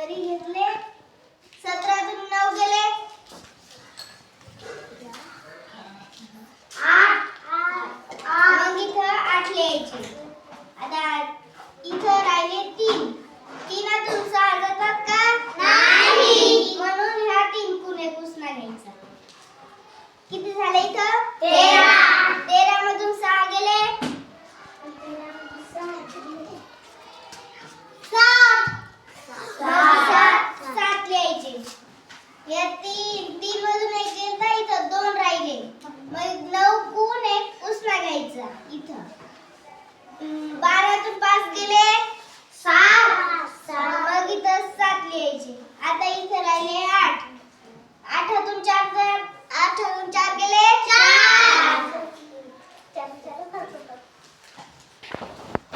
तरी घेतले 17तून 9 गेले 8 मग इथं 8 लिहायचे. आता इथं राहिले 3 3तून 6 जातात का नाही म्हणून ह्या 3 कून 1 उसना घ्यायचा. किती झाले इथं 13 मधून 6 गेले 7 लिहायचे. या 3 मधून 1 गेलता इथं 2 राहिले मग 9 कून 1 उसना घ्यायचा. इथं 12तून 5 गेले 7 मग इथं 7 लिहायचे. आता इथं राहिले